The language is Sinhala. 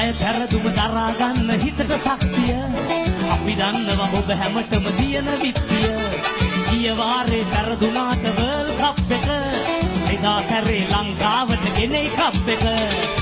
අය පෙරදුම දරා ගන්න හිතට ශක්තිය අපි දන්නවා ඔබ හැමතෙම තියෙන විත්තිය ගිය වාරේ පෙරදුනාට වර්ල්ඩ් කප් එක එදා සැරේ ලංකාවට ගෙනේ කප් එක